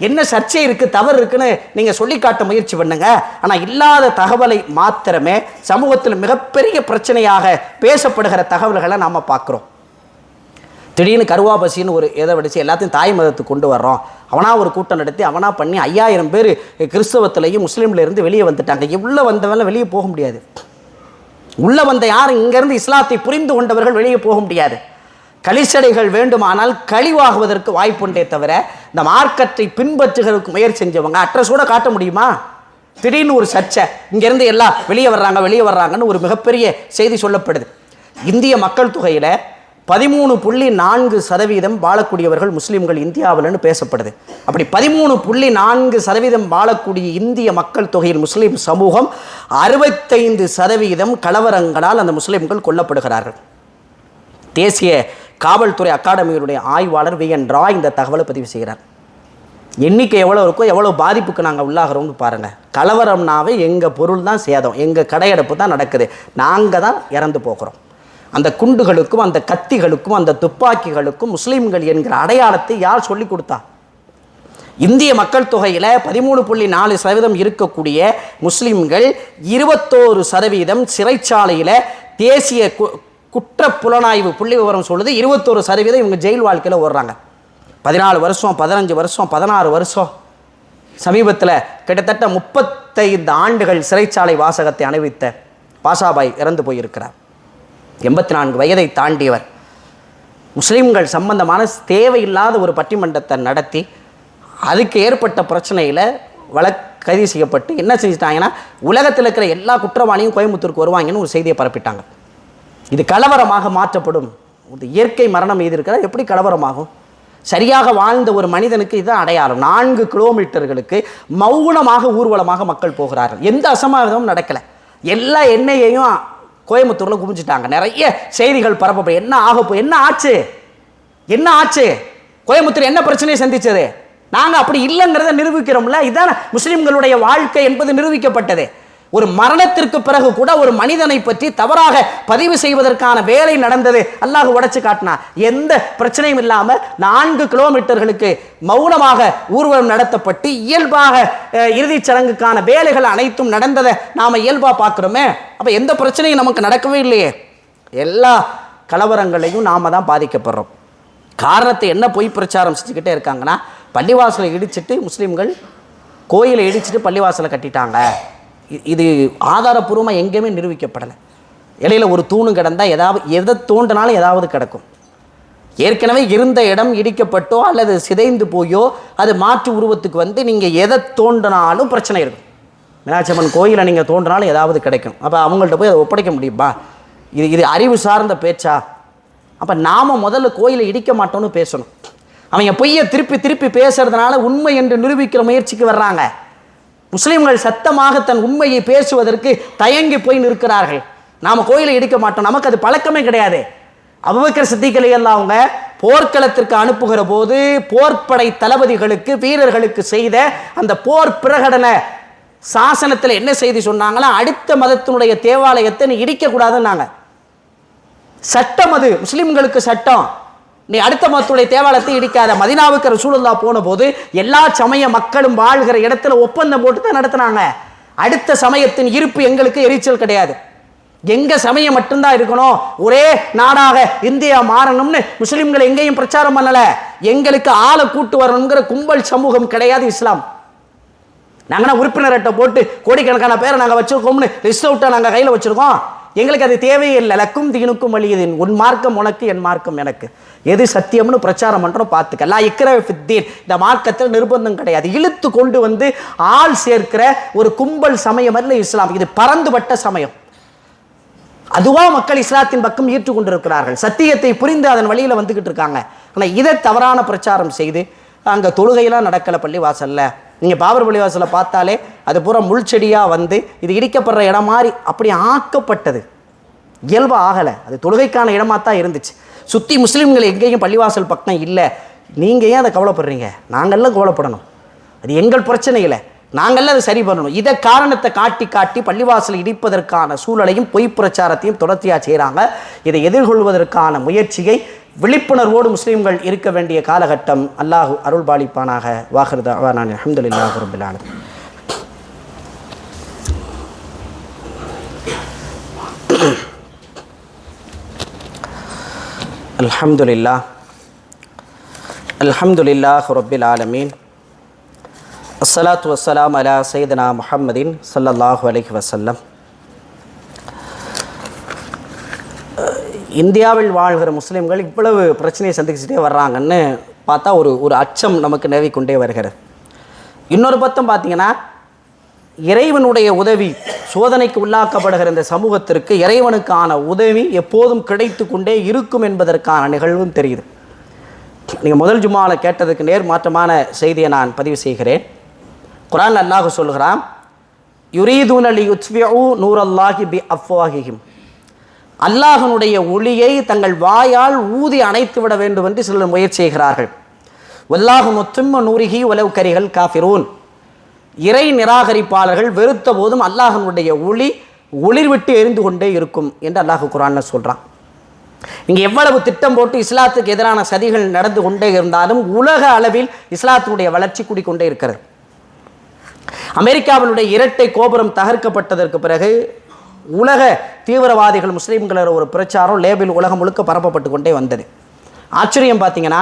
என்ன சர்ச்சை இருக்குது, தவறு இருக்குன்னு நீங்கள் சொல்லி காட்ட முயற்சி பண்ணுங்க. ஆனால் இல்லாத தகவலை மாத்திரமே சமூகத்தில் மிகப்பெரிய பிரச்சனையாக பேசப்படுகிற தகவல்களை நாம் பார்க்குறோம். திடீர்னு கருவாபசின்னு ஒரு எதை வடித்து எல்லாத்தையும் தாய் மதத்துக்கு கொண்டு வர்றோம். அவனா ஒரு கூட்டம் நடத்தி அவனா பண்ணி 5000 பேர் கிறிஸ்தவத்திலையும் முஸ்லீம்லேருந்து வெளியே வந்துட்டாங்க. உள்ளே வந்தவங்க வெளியே போக முடியாது. உள்ளே வந்த யாரும் இங்கேருந்து இஸ்லாத்தை புரிந்து கொண்டவர்கள் வெளியே போக முடியாது. கலிசடைகள் வேண்டுமானால் கழிவாகுவதற்கு வாய்ப்புண்டே தவிர இந்த மார்க்கத்தை பின்பற்றுகிறதுக்கு முயற்சி செஞ்சவங்க அட்ரஸோட காட்ட முடியுமா? திடீர்னு ஒரு சர்ச்சை, இங்கேருந்து எல்லாம் வெளியே வர்றாங்கன்னு ஒரு மிகப்பெரிய செய்தி சொல்லப்படுது. இந்திய மக்கள் தொகையில் 13.4% வாழக்கூடியவர்கள் முஸ்லீம்கள் இந்தியாவில்னு பேசப்படுது. அப்படி 13.4% வாழக்கூடிய இந்திய மக்கள் தொகையில் முஸ்லீம் சமூகம் 65% கலவரங்களால் அந்த முஸ்லீம்கள் கொல்லப்படுகிறார்கள். தேசிய காவல்துறை அகாடமியினுடைய ஆய்வாளர் VN ராய் இந்த தகவலை பதிவு செய்கிறார். எண்ணிக்கை எவ்வளோ இருக்கோ, எவ்வளோ பாதிப்புக்கு நாங்கள் உள்ளாகிறோம்னு பாருங்கள். கலவரம்னாவே எங்கள் பொருள் தான் சேதம், எங்கள் கடையெடுப்பு தான் நடக்குது, நாங்கள் தான் இறந்து போகிறோம். அந்த குண்டுகளுக்கும் அந்த கத்திகளுக்கும் அந்த துப்பாக்கிகளுக்கும் முஸ்லீம்கள் என்கிற அடையாளத்தை யார் சொல்லிக் கொடுத்தா? இந்திய மக்கள் தொகையில் 13.4% இருக்கக்கூடிய முஸ்லீம்கள் 21% சிறைச்சாலையில் தேசிய குற்ற புலனாய்வு புள்ளி விவரம் சொல்லுது. 21% இவங்க ஜெயில் வாழ்க்கையில் ஓடுறாங்க. 14 வருஷம், 15 வருஷம், 16 வருஷம், சமீபத்தில் கிட்டத்தட்ட 35 ஆண்டுகள் சிறைச்சாலை வாசகத்தை அனுபவித்த பாஷாபாய் இறந்து போயிருக்கிறார். 84 வயதை தாண்டியவர். முஸ்லீம்கள் சம்பந்தமான தேவையில்லாத ஒரு பட்டிமன்றத்தை நடத்தி அதுக்கு ஏற்பட்ட பிரச்சனையில் கைது செய்யப்பட்டு என்ன செஞ்சிட்டாங்கன்னா, உலகத்தில் இருக்கிற எல்லா குற்றவாளியும் கோயம்புத்தூருக்கு வருவாங்கன்னு ஒரு செய்தியை பரப்பிட்டாங்க. இது கலவரமாக மாற்றப்படும். இயற்கை மரணம் எய்திருக்கிறார், எப்படி கலவரமாகும்? சரியாக வாழ்ந்த ஒரு மனிதனுக்கு இதுதான் அடையாளம். 4 கிலோமீட்டர்களுக்கு மௌனமாக ஊர்வலமாக மக்கள் போகிறார்கள். எந்த அசம்பாவிதமும் நடக்கலை. எல்லா எண்ணெயையும் கோயம்புத்தூரில் குமிஞ்சிட்டாங்க. நிறைய செய்திகள் பரப்பப்படும். என்ன ஆச்சு? கோயம்புத்தூர் என்ன பிரச்சனையை சந்திச்சது? நாங்கள் அப்படி இல்லைங்கிறத நிரூபிக்கிறோம்ல. இதுதான் முஸ்லிம்களுடைய வாழ்க்கை என்பது நிரூபிக்கப்பட்டது. ஒரு மரணத்திற்கு பிறகு கூட ஒரு மனிதனை பற்றி தவறாக பதிவு செய்வதற்கான வேலை நடந்தது. அல்லாஹ் உடைச்சு காட்டினா. எந்த பிரச்சனையும் இல்லாமல் 4 கிலோமீட்டர்களுக்கு மௌனமாக ஊர்வலம் நடத்தப்பட்டு இயல்பாக இறுதிச் சடங்குக்கான வேலைகள் அனைத்தும் நடந்ததை நாம் இயல்பாக பார்க்குறோமே. அப்போ எந்த பிரச்சனையும் நமக்கு நடக்கவே இல்லையே. எல்லா கலவரங்களையும் நாம் தான் பாதிக்கப்படுறோம். காரணத்தை என்ன பொய் பிரச்சாரம் செஞ்சுக்கிட்டே இருக்காங்கன்னா, பள்ளிவாசலை இடிச்சிட்டு முஸ்லீம்கள் கோயிலை இடிச்சிட்டு பள்ளிவாசலை கட்டிட்டாங்க. இது ஆதாரப்பூர்வமாக எங்கேயுமே நிரூபிக்கப்படலை. இடையில ஒரு தூணு கிடந்தால் எதை தோண்டினாலும் ஏதாவது கிடக்கும். ஏற்கனவே இருந்த இடம் இடிக்கப்பட்டோ அல்லது சிதைந்து போயோ அது மாற்று உருவத்துக்கு வந்து நீங்கள் எதை தோண்டினாலும் பிரச்சனை இருக்கும். மீனாட்சியம்மன் கோயிலை நீங்கள் தோண்டினாலும் ஏதாவது கிடைக்கும். அப்போ அவங்கள்ட்ட போய் அதை ஒப்படைக்க முடியுமா? இது அறிவு சார்ந்த பேச்சா? அப்போ நாம் முதல்ல கோயிலை இடிக்க மாட்டோம்னு பேசணும். அவங்க பொய்யை திருப்பி பேசுறதுனால உண்மை என்று நிரூபிக்கிற முயற்சிக்கு வர்றாங்க. முஸ்லீம்கள் சத்தமாக தன் உண்மையை பேசுவதற்கு தயங்கி போய் நிற்கிறார்கள். நாம் கோயிலை இடிக்க மாட்டோம், நமக்கு அது பழக்கமே கிடையாது. அபூபக்கர் சித்திக் ரலியல்லாஹு அவங்க போர்க்களத்திற்கு அனுப்புகிற போது போர்ப்படை தளபதிகளுக்கு வீரர்களுக்கு செய்த அந்த போர் பிரகடன சாசனத்தில் என்ன செய்தி சொன்னாங்களா? அடுத்த மதத்தினுடைய தேவாலயத்தை நீ இடிக்கக்கூடாதுன்னாங்க. சட்டம் அது, முஸ்லீம்களுக்கு சட்டம். நீ அடுத்த மதத்துடைய தேவாலயத்தை இடிக்காத. மதீனாவுக்கு ரசூலுல்லாஹ் போன போது எல்லா சமய மக்களும் வாழ்கிற இடத்துல ஒப்பந்தம் போட்டு தான் நடத்தினாங்க. அடுத்த சமயத்தின் இருப்பு எங்களுக்கு எரிச்சல் கிடையாது, எங்க சமயம் மட்டும்தான் இருக்கணும், ஒரே நாடாக இந்தியா மாறணும்னு முஸ்லிம்கள் எங்கேயும் பிரச்சாரம் பண்ணல. எங்களுக்கு ஆளை கூட்டு வரணுங்கிற கும்பல் சமூகம் கிடையாது இஸ்லாம். நாங்கள் உறுப்பினர் அட்டை போட்டு கோடிக்கணக்கான பேரை நாங்கள் வச்சிருக்கோம்னு லிஸ்ட் அவுட்டை நாங்கள் கையில் வச்சிருக்கோம். எங்களுக்கு அது தேவையே இல்லை. லக்கும் தீனுக்கும் வலியதீன், உன் மார்க்கம் உனக்கு, என் மார்க்கம் எனக்கு, எது சத்தியம்னு பிரச்சாரம் பண்ணுறோம் பார்த்துக்க. லா இக்ரஹ ஃபித்தீன், இந்த மார்க்கத்தில் நிர்பந்தம் கிடையாது. இழுத்து கொண்டு வந்து ஆள் சேர்க்கிற ஒரு கும்பல் சமயம் அல்ல இஸ்லாம். இது பரந்துபட்ட சமயம். அதுவா மக்கள் இஸ்லாத்தின் பக்கம் ஈர்த்து கொண்டிருக்கிறார்கள், சத்தியத்தை புரிந்து அதன் வழியில் வந்துக்கிட்டு இருக்காங்க. ஆனால் இதை தவறான பிரச்சாரம் செய்து அங்கே தொழுகையெல்லாம் நடக்கலை பள்ளி வாசலில். நீங்கள் பாபர் பள்ளி வாசலில் பார்த்தாலே அது பூரா முள்செடியாக வந்து இது இடிக்கப்படுற இடம் மாதிரி அப்படி ஆக்கப்பட்டது, இயல்பாக ஆகலை. அது தொழுகைக்கான இடமாக தான் இருந்துச்சு. சுற்றி முஸ்லீம்கள் எங்கேயும் பள்ளிவாசல் பக்கம் இல்லை. நீங்கள் ஏன் அதை கவலைப்படுறீங்க? நாங்கள்லாம் கவலைப்படணும், அது எங்கள் பிரச்சனை இல்லை, நாங்கள்லாம் அதை சரி பண்ணணும். இதை காரணத்தை காட்டி காட்டி பள்ளிவாசல் இடிப்பதற்கான சூழலையும் பொய் பிரச்சாரத்தையும் தொடர்ச்சியாக செய்கிறாங்க. இதை எதிர்கொள்வதற்கான முயற்சியை விழிப்புணர்வோடு முஸ்லீம்கள் இருக்க வேண்டிய காலகட்டம். அல்லாஹ் அருள் பாலிப்பானாக. வாஹிர் தஅவானா அல்ஹம்துலில்லாஹி ரப்பில் ஆலமீன். அல்ஹம்துலில்லாஹி ரப்பில் ஆலமீன். அஸ்ஸலாத்து வஸ்ஸலாம் அலா சையதினா முஹம்மதின் ஸல்லல்லாஹு அலைஹி வஸல்லம். இந்தியாவில் வாழ்கிற முஸ்லீம்கள் இவ்வளவு பிரச்சனையை சந்திச்சுட்டே வர்றாங்கன்னு பார்த்தா ஒரு அச்சம் நமக்கு நிலவிக்கொண்டே வருகிறது. இன்னொரு பக்கம் பார்த்தீங்கன்னா, இறைவனுடைய உதவி சோதனைக்கு உள்ளாக்கப்படுகிற இந்த சமூகத்திற்கு இறைவனுக்கான உதவி எப்போதும் கிடைத்து கொண்டே இருக்கும் என்பதற்கான நிகழ்வும் தெரியுது. நீங்கள் முதல் ஜும்மாவில் கேட்டதுக்கு நேர் மாற்றமான செய்தியை நான் பதிவு செய்கிறேன். குர்ஆன் அல்லாஹ் சொல்கிறான், யுரீதுன லியுத்ஃபிஉ நூரல்லாஹி பி அஃப்வாஹிஹிம், அல்லாஹனுடைய ஒளியை தங்கள் வாயால் ஊதி அணைத்து விட வேண்டும் என்று சிலர் முயற்சி செய்கிறார்கள். வல்லாஹு முத்திம்ம நூரிஹி வலவ் கரிஹல் காஃபிரூன், இறை நிராகரிப்பாளர்கள் வெறுத்த போதும் அல்லாஹனுடைய ஒளி ஒளிர்விட்டு எரிந்து கொண்டே இருக்கும் என்று அல்லாஹ் குர்ஆன்ல சொல்கிறான். இங்கே எவ்வளவு திட்டம் போட்டு இஸ்லாத்துக்கு எதிரான சதிகள் நடந்து கொண்டே இருந்தாலும் உலக அளவில் இஸ்லாத்தினுடைய வளர்ச்சி கூடிக்கொண்டே இருக்கிறது. அமெரிக்காவினுடைய இரட்டை கோபுரம் தகர்க்கப்பட்டதற்கு பிறகு உலக தீவிரவாதிகள் முஸ்லீம்கள ஒரு பிரச்சாரம் லேபிள் உலகம் முழுக்க பரப்பப்பட்டு கொண்டே வந்தது. ஆச்சரியம் பார்த்தீங்கன்னா,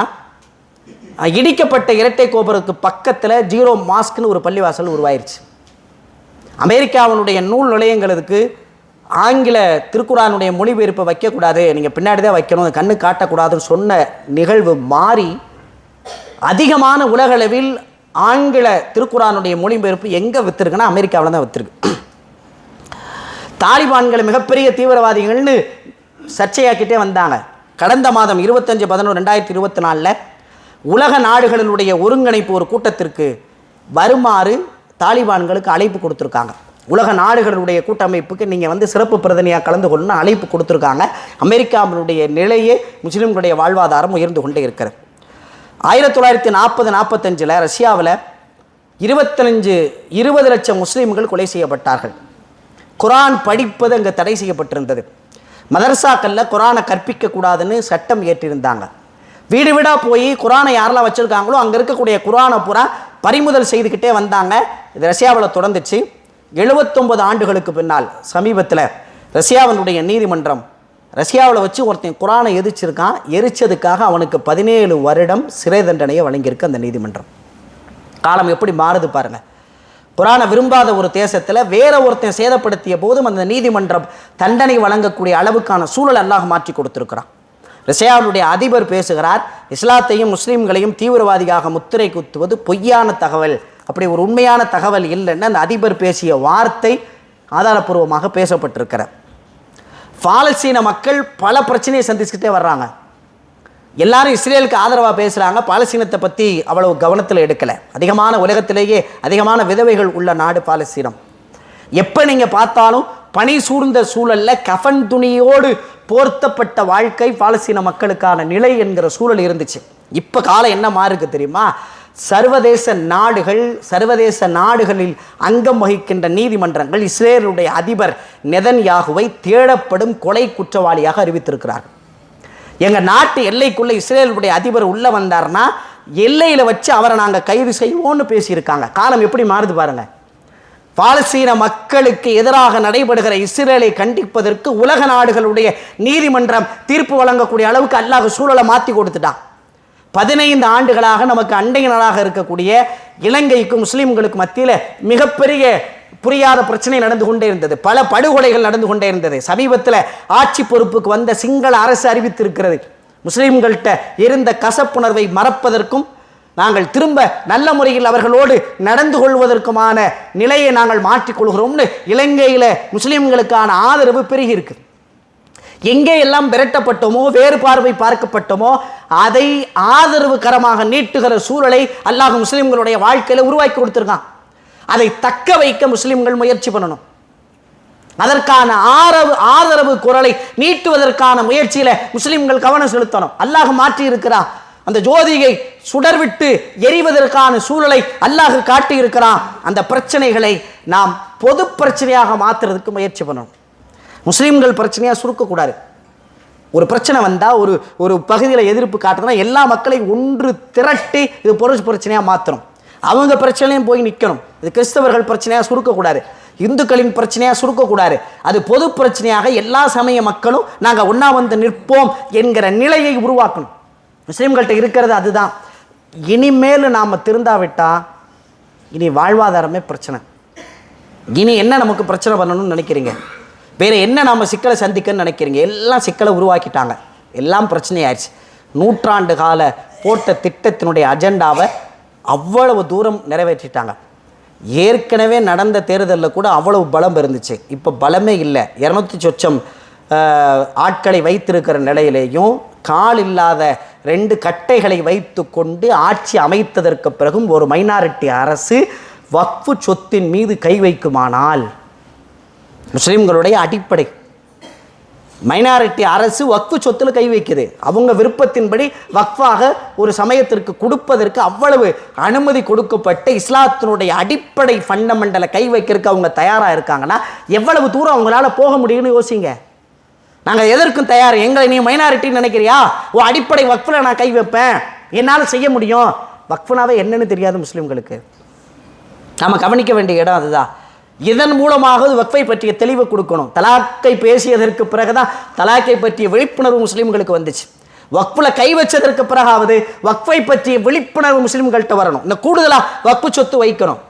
இடிக்கப்பட்ட இரட்டை கோபுரத்துக்கு பக்கத்தில் ஜீரோ மாஸ்க்னு ஒரு பள்ளிவாசல் உருவாயிருச்சு. அமெரிக்காவினுடைய நூல் நிலையங்களுக்கு ஆங்கில திருக்குரானுடைய மொழிபெயர்ப்பை வைக்கக்கூடாது, நீங்கள் பின்னாடி தான் வைக்கணும், கண்ணு காட்டக்கூடாதுன்னு சொன்ன நிகழ்வு மாறி அதிகமான உலகளவில் ஆங்கில திருக்குரானுடைய மொழிபெயர்ப்பு எங்கே விற்றுருக்குன்னா அமெரிக்காவில் தான் விற்றுருக்கு. தாலிபான்களை மிகப்பெரிய தீவிரவாதிகள்னு சர்ச்சையாக்கிட்டே வந்தாங்க. கடந்த மாதம் 25/11/2024 உலக நாடுகளினுடைய ஒருங்கிணைப்பு ஒரு கூட்டத்திற்கு வருமாறு தாலிபான்களுக்கு அழைப்பு கொடுத்துருக்காங்க. உலக நாடுகளுடைய கூட்டமைப்புக்கு நீங்கள் சிறப்பு பிரதிநிதியாக கலந்து கொள்ளணும்னு அழைப்பு கொடுத்துருக்காங்க. அமெரிக்காவினுடைய நிலையே முஸ்லீம்களுடைய வாழ்வாதாரம் உயர்ந்து கொண்டே இருக்கிறது. 1940-45 ரஷ்யாவில் 20 லட்சம் முஸ்லீம்கள் கொலை செய்யப்பட்டார்கள். குரான் படிப்பது அங்கே தடை செய்யப்பட்டிருந்தது. மதரசாக்களில் குரானை கற்பிக்கக்கூடாதுன்னு சட்டம் ஏற்றிருந்தாங்க. வீடு வீடாக போய் குரானை யாரெல்லாம் வச்சுருக்காங்களோ அங்கே இருக்கக்கூடிய குரானை பூரா பறிமுதல் செய்துக்கிட்டே வந்தாங்க. இது ரஷ்யாவில் தொடர்ந்துச்சு. 79 ஆண்டுகளுக்கு பின்னால் சமீபத்தில் ரஷ்யாவினுடைய நீதிமன்றம் ரஷ்யாவில் வச்சு ஒருத்தன் குரானை எரிச்சதுக்காக அவனுக்கு 17 வருடம் சிறை தண்டனையை வழங்கியிருக்கு அந்த நீதிமன்றம். காலம் எப்படி மாறுது பாருங்கள். குரானை விரும்பாத ஒரு தேசத்தில் வேற ஒருத்தன் சேதப்படுத்திய போதும் அந்த நீதிமன்றம் தண்டனை வழங்கக்கூடிய அளவுக்கான சூழல் அல்லாஹ் மாற்றி கொடுத்திருக்கிறான். ரஷ்யாவுடைய அதிபர் பேசுகிறார், இஸ்லாத்தையும் முஸ்லீம்களையும் தீவிரவாதியாக முத்திரை குத்துவது பொய்யான தகவல், அப்படி ஒரு உண்மையான தகவல் இல்லைன்னு அந்த அதிபர் பேசிய வார்த்தை ஆதாரப்பூர்வமாக பேசப்பட்டிருக்கிறார். பாலஸ்தீன மக்கள் பல பிரச்சனையை சந்திச்சுக்கிட்டே வர்றாங்க. எல்லாரும் இஸ்ரேலுக்கு ஆதரவாக பேசுகிறாங்க, பாலஸ்தீனத்தை பற்றி அவ்வளவு கவனத்தில் எடுக்கலை. உலகத்திலேயே அதிகமான விதவைகள் உள்ள நாடு பாலஸ்தீனம். எப்போ நீங்கள் பார்த்தாலும் பனி சூழ்ந்த சூழலில் கஃன் துணியோடு போர்த்தப்பட்ட வாழ்க்கை பாலஸ்தீன மக்களுக்கான நிலை என்கிற சூழல் இருந்துச்சு. இப்போ காலம் என்ன மாறுக்கு தெரியுமா? சர்வதேச நாடுகளில் அங்கம் வகிக்கின்ற நீதிமன்றங்கள் இஸ்ரேலுடைய அதிபர் நெதன்யாகுவை தேடப்படும் கொலை குற்றவாளியாக அறிவித்திருக்கிறார்கள். எங்கள் நாட்டு எல்லைக்குள்ளே இஸ்ரேலுடைய அதிபர் உள்ளே வந்தார்னா எல்லையில் வச்சு அவரை நாங்கள் கைது செய்வோன்னு பேசியிருக்காங்க. காலம் எப்படி மாறுது பாருங்கள். பாலஸ்தீன மக்களுக்கு எதிராக நடைபெறுகிற இஸ்ரேலை கண்டிப்பதற்கு உலக நாடுகளுடைய நீதிமன்றம் தீர்ப்பு வழங்கக்கூடிய அளவுக்கு அல்லாஹ் சூழலை மாற்றி கொடுத்துட்டான். 15 ஆண்டுகளாக நமக்கு அண்டை நாடாக இருக்கக்கூடிய இலங்கைக்கும் முஸ்லீம்களுக்கு மத்தியில் மிகப்பெரிய புரியாத பிரச்சனை நடந்து கொண்டே இருந்தது, பல படுகொலைகள் நடந்து கொண்டே இருந்தது. சமீபத்தில் ஆட்சி பொறுப்புக்கு வந்த சிங்கள அரசு அறிவித்திருக்கிறது, முஸ்லிம்கள்கிட்ட இருந்த கசப்புணர்வை மறப்பதற்கும் நாங்கள் திரும்ப நல்ல முறையில் அவர்களோடு நடந்து கொள்வதற்குமான நிலையை நாங்கள் மாற்றிக்கொள்கிறோம்னு இலங்கையில் முஸ்லிம்களுக்கான ஆதரவு பெருகி இருக்கு. எங்கே எல்லாம் விரட்டப்பட்டோமோ, வேறு பார்வை பார்க்கப்பட்டோமோ, அதை ஆதரவுகரமாக நீட்டுகிற சூழலை அல்லாஹ் முஸ்லிம்களுடைய வாழ்க்கையில் உருவாக்கி கொடுத்துருக்கான். அதை தக்க வைக்க முஸ்லிம்கள் முயற்சி பண்ணணும். அதற்கான ஆதரவு குரலை நீட்டுவதற்கான முயற்சியில முஸ்லிம்கள் கவனம் செலுத்தணும். அல்லாஹ் மாற்றி இருக்கிறான். அந்த ஜோதியை சுடர்விட்டு எரிவதற்கான சூழலை அல்லாஹ் காட்டி இருக்கிறான். அந்த பிரச்சனைகளை நாம் பொது பிரச்சனையாக மாற்றுறதுக்கு முயற்சி பண்ணணும். முஸ்லிம்கள் பிரச்சனையாக சுருக்கக்கூடாது. ஒரு பிரச்சனை வந்தால் ஒரு பகுதியில் எதிர்ப்பு காட்டுறதுனா எல்லா மக்களையும் ஒன்று திரட்டி இது பொது பிரச்சனையாக மாற்றணும். அவங்க பிரச்சனையும் போய் நிற்கணும். இது கிறிஸ்தவர்கள் பிரச்சனையாக சுருக்கக்கூடாது, இந்துக்களின் பிரச்சனையாக சுருக்கக்கூடாது. அது பொது பிரச்சனையாக எல்லா சமய மக்களும் நாங்கள் ஒன்றா வந்து நிற்போம் என்கிற நிலையை உருவாக்கணும். முஸ்லீம்கள்ட்ட இருக்கிறது அதுதான். இனிமேல் நாம் திருந்தாவிட்டால் இனி வாழ்வாதாரமே பிரச்சனை. இனி என்ன நமக்கு பிரச்சனை பண்ணணும்னு நினைக்கிறீங்க? வேறு என்ன நாம் சிக்கலை சந்திக்கன்னு நினைக்கிறீங்க? எல்லாம் சிக்கலை உருவாக்கிட்டாங்க, எல்லாம் பிரச்சனையாயிடுச்சு. நூற்றாண்டு கால போட்ட திட்டத்தினுடைய அஜெண்டாவை அவ்வளவு தூரம் நிறைவேற்றிட்டாங்க. ஏற்கனவே நடந்த தேர்தலில் கூட அவ்வளவு பலம் இருந்துச்சு, இப்போ பலமே இல்லை. 200 சொச்சம் ஆட்களை வைத்திருக்கிற நிலையிலேயும் கால் இல்லாத 2 கட்டைகளை வைத்து கொண்டு ஆட்சி அமைத்ததற்கு பிறகும் ஒரு மைனாரிட்டி அரசு வக்ஃபு சொத்தின் மீது கை வைக்குமானால், முஸ்லிம்களுடைய அடிப்படை மைனாரிட்டி அரசு வக்ஃபு சொத்துல கை வைக்குது. அவங்க விருப்பத்தின்படி வக்ஃபாக ஒரு சமயத்திற்கு கொடுப்பதற்கு அவ்வளவு அனுமதி கொடுக்கப்பட்ட இஸ்லாத்தினுடைய அடிப்படை ஃபண்டமெண்டலை கை வைக்கிறதுக்கு அவங்க தயாராக இருக்காங்கன்னா எவ்வளவு தூரம் அவங்களால போக முடியும்னு யோசிங்க. நாங்கள் எதற்கும் தயார். எங்களை நீ மைனாரிட்டின்னு நினைக்கிறியா? ஓ, அடிப்படை வக்ஃபில் நான் கை வைப்பேன், என்னால் செய்ய முடியும். வக்ஃபுனாவே என்னன்னு தெரியாது முஸ்லீம்களுக்கு. நாம் கவனிக்க வேண்டிய இடம் அதுதான். இதன் மூலமாக வக்ஃபை பற்றிய தெளிவு கொடுக்கணும். தலாக்கை பேசியதற்கு பிறகுதான் தலாக்கை பற்றிய விழிப்புணர்வு முஸ்லீம்களுக்கு வந்துச்சு. வக்ஃபில் கை வச்சதற்கு பிறகாவது வக்ஃபை பற்றிய விழிப்புணர்வு முஸ்லீம்கள்கிட்ட வரணும். இந்த கூடுதலாக வக்ஃபு சொத்து வைக்கணும்.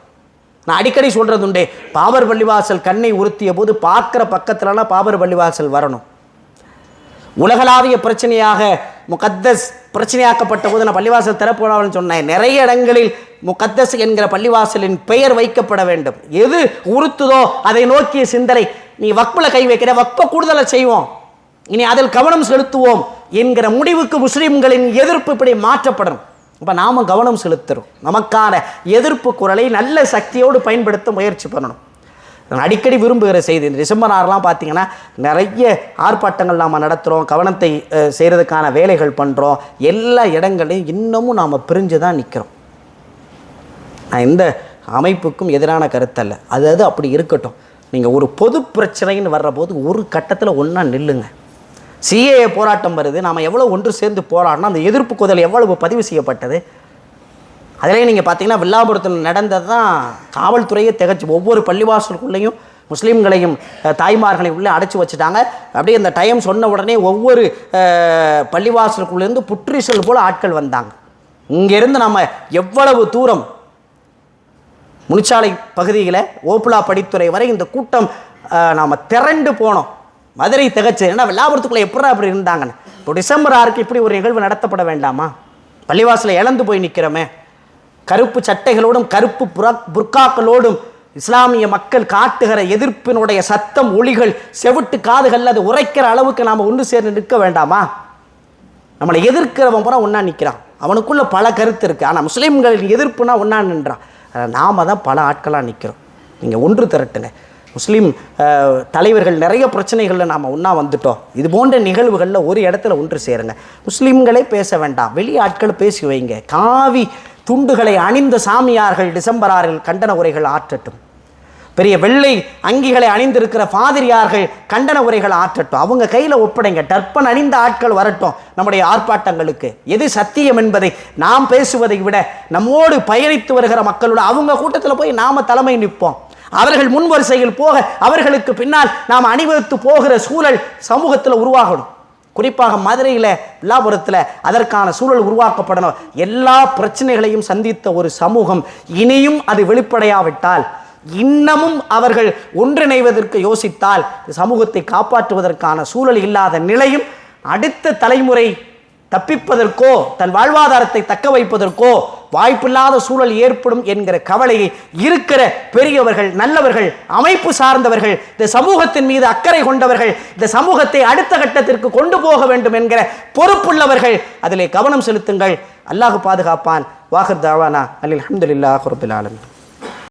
நான் அடிக்கடி சொல்கிறது உண்டே, பாபர் பள்ளிவாசல் கண்ணை உறுத்திய போது பார்க்குற பக்கத்துலலாம் பாபர் பள்ளிவாசல் வரணும். உலகளாவிய பிரச்சனையாக முகத்தஸ் பிரச்சனையாக்கப்பட்ட போது நான் பள்ளிவாசல் திறப்புன்னு சொன்னேன். நிறைய இடங்களில் முகத்தஸ் என்கிற பள்ளிவாசலின் பெயர் வைக்கப்பட வேண்டும். எது உறுத்துதோ அதை நோக்கிய சிந்தனை. நீ வக்ஃபில் கை வைக்கிற, வக்ஃபை கூடுதலாக செய்வோம், இனி அதில் கவனம் செலுத்துவோம் என்கிற முடிவுக்கு முஸ்லீம்களின் எதிர்ப்பு இப்படி மாற்றப்படணும். இப்போ நாம் கவனம் செலுத்துகிறோம். நமக்கான எதிர்ப்பு குரலை நல்ல சக்தியோடு பயன்படுத்த முயற்சி பண்ணணும். நான் அடிக்கடி விரும்புகிற செய்தி, இந்த டிசம்பர் 6 பார்த்தீங்கன்னா நிறைய ஆர்ப்பாட்டங்கள் நாம் நடத்துகிறோம், கவனத்தை செய்கிறதுக்கான வேலைகள் பண்ணுறோம். எல்லா இடங்களையும் இன்னமும் நாம் பிரிஞ்சு தான் நிற்கிறோம். நான் எந்த அமைப்புக்கும் எதிரான கருத்தல்ல, அது அப்படி இருக்கட்டும். நீங்கள் ஒரு பொது பிரச்சனைன்னு வர்றபோது ஒரு கட்டத்தில் ஒன்றா நில்லுங்க. சிஏஏ போராட்டம் வருது, நாம் எவ்வளோ ஒன்று சேர்ந்து போராடினா அந்த எதிர்ப்பு குரல் எவ்வளவு பதிவு செய்யப்பட்டது. அதிலே நீங்கள் பார்த்தீங்கன்னா வில்லாபுரத்தில் நடந்தது தான் காவல்துறையே திகச்சு. ஒவ்வொரு பள்ளிவாசலுக்குள்ளேயும் முஸ்லீம்களையும் தாய்மார்களையும் உள்ளே அடைச்சி வச்சுட்டாங்க. அப்படியே அந்த டைம் சொன்ன உடனே ஒவ்வொரு பள்ளிவாசலுக்குள்ளேருந்து புற்றீசல் போல் ஆட்கள் வந்தாங்க. இங்கேருந்து நம்ம எவ்வளவு தூரம் முனிச்சாலை பகுதியில் ஓப்புலா படித்துறை வரை இந்த கூட்டம் நாம் திரண்டு போனோம். மதுரை திகச்சு. ஏன்னா வில்லாபுரத்துக்குள்ளே எப்படா அப்படி இருந்தாங்கன்னு. இப்போ டிசம்பர் 6 இப்படி ஒரு நிகழ்வு நடத்தப்பட வேண்டாமா? பள்ளிவாசலை இழந்து போய் நிற்கிறோமே. கருப்பு சட்டைகளோடும் கருப்பு புர்காக்களோடும் இஸ்லாமிய மக்கள் காட்டுகிற எதிர்ப்பினுடைய சத்தம் ஒளிகள் செவிட்டு காதுகள் அது உரைக்கிற அளவுக்கு நாம் ஒன்று சேர்ந்து நிற்க வேண்டாமா? நம்மளை எதிர்க்கிறவன் பூரா ஒன்றா நிற்கிறான். அவனுக்குள்ள பல கருத்து இருக்குது. ஆனால் முஸ்லீம்களின் எதிர்ப்புனா ஒன்றா நின்றான். நாம தான் பல ஆட்களாக நிற்கிறோம். நீங்கள் ஒன்று திரட்டுங்க. முஸ்லீம் தலைவர்கள் நிறைய பிரச்சனைகளில் நாம் ஒன்றா வந்துட்டோம். இது போன்ற நிகழ்வுகளில் ஒரு இடத்துல ஒன்று சேருங்க. முஸ்லீம்களே பேச வேண்டாம், வெளி ஆட்கள் பேசி வைங்க. காவி துண்டுகளை அணிந்த சாமியார்கள் டிசம்பர் 6 கண்டன உரைகள் ஆற்றட்டும். பெரிய வெள்ளை அங்கிகளை அணிந்திருக்கிற பாதிரியார்கள் கண்டன உரைகள் ஆற்றட்டும். அவங்க கையில் ஒப்படைங்க. டர்பன் அணிந்த ஆட்கள் வரட்டும் நம்முடைய ஆர்ப்பாட்டங்களுக்கு. எது சத்தியம் என்பதை நாம் பேசுவதை விட நம்மோடு பயணித்து வருகிற மக்களோட அவங்க கூட்டத்தில் போய் நாம் தலைமை நிற்போம். அவர்கள் முன்வரிசையில் போக அவர்களுக்கு பின்னால் நாம் அணிவகுத்து போகிற சூழல் சமூகத்தில் உருவாகணும். குறிப்பாக மதுரையில் வில்லாபுரத்தில் அதற்கான சூழல் உருவாக்கப்படணும். எல்லா பிரச்சனைகளையும் சந்தித்த ஒரு சமூகம் இனியும் அது வெளிப்படையாவிட்டால் இன்னமும் அவர்கள் ஒன்றிணைவதற்கு யோசித்தால் சமூகத்தை காப்பாற்றுவதற்கான சூழல் இல்லாத நிலையும், அடுத்த தலைமுறை தப்பிப்பதற்கோ தன் வாழ்வாதாரத்தை தக்க வைப்பதற்கோ வாய்ப்பில்லாத சூழல் ஏற்படும் என்கிற கவலையை இருக்கிற பெரியவர்கள், நல்லவர்கள், அமைப்பு சார்ந்தவர்கள், இந்த சமூகத்தின் மீது அக்கறை கொண்டவர்கள், இந்த சமூகத்தை அடுத்த கட்டத்திற்கு கொண்டு போக வேண்டும் என்கிற பொறுப்புள்ளவர்கள் அதிலே கவனம் செலுத்துங்கள். அல்லாஹ் பாதுகாப்பான். வாஹிர் தாவானா அல்ஹம்துலில்லாஹி ரப்பில் ஆலமீன்.